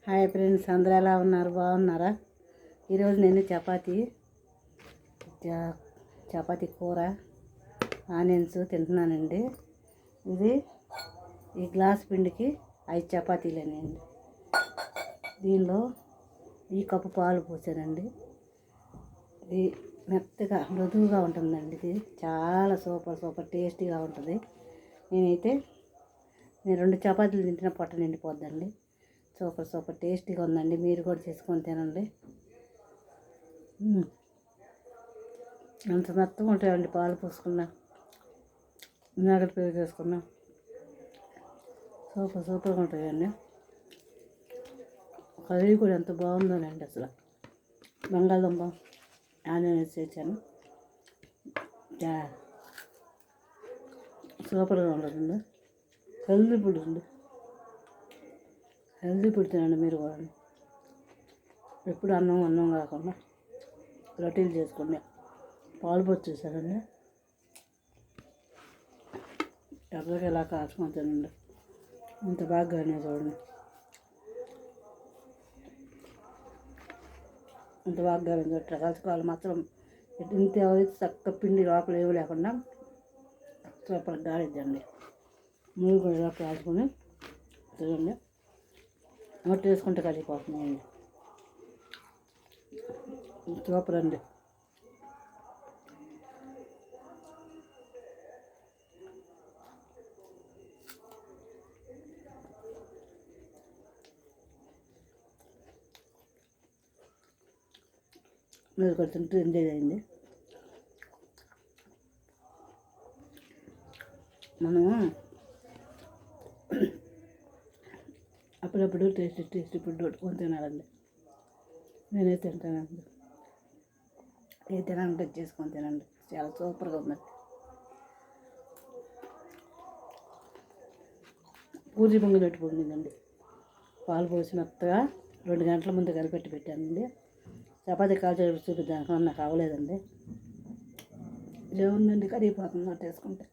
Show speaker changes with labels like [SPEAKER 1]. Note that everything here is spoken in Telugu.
[SPEAKER 1] హాయ్ ఫ్రెండ్స్, అందరూ ఎలా ఉన్నారు? బాగున్నారా? ఈరోజు నేను చపాతీ కూర ఆనియన్స్ తింటున్నానండి. ఇది ఈ గ్లాస్ పిండికి 5 చపాతీలేనండి. దీనిలో ఈ కప్పు పాలు పోసానండి. ఇది మెత్తగా మృదువుగా ఉంటుందండి. ఇది చాలా సూపర్ టేస్టీగా ఉంటుంది. నేను 2 చపాతీలు తింటున్న పొట్ట నిండిపోద్దండి. సూపర్ టేస్టీగా ఉందండి. మీరు కూడా చేసుకొని తినండి. అంత మెత్తగా ఉంటాయండి. పాలు పోసుకున్నా, వినాగడి పెరుగు చేసుకున్నా సూపర్గా ఉంటాయండి. కర్రీ కూడా ఎంత బాగుందోనండి. అసలు బంగాళదుంప ఆనియన్ వేసి చేశాను. సూపర్గా ఉంటుందండి. హెల్దీ ఫుడ్ అండి. హెల్దీ ఫుడ్ తినండి మీరు కూడా. ఎప్పుడు అన్నం కాకుండా రొటీలు చేసుకోండి. పాలు పొచ్చి చేశారండి. ఎర్రగా ఇలా కాచుకొని తినండి. ఇంత బాగా కానీ చూడండి. ఇంత బాగా కానీ కలుసుకోవాలి మాత్రం. ఇంత చక్క పిండి లోపల ఏమి లేకుండా సూపర్ గాలిద్దండి. మీరు కూడా ఇలా కాచుకొని తినండి. నోట్ వేసుకుంటే కలిగిపోతున్నాయండి. సూపర్ అండి. మీరు కూడా తింటూ ఎంజాయ్ చేయండి. మనం అప్పుడప్పుడు టేస్టీ ఫుడ్ వండుకొని తినాలండి. నేనే తింటానండి. ఏ తినాలంటే చేసుకొని తినండి. చాలా సూపర్గా ఉందండి. పూరి పొంగినట్టు పొంగిందండి. పాలు పోసి మెత్తగా 2 గంటల ముందు కలిపెట్టి పెట్టానండి. చపాతీ కాల్చి చూపిద్దానికి నాకు అవ్వలేదండి. ఏముందండి, కరిగిపోతుంది వేసుకుంటే.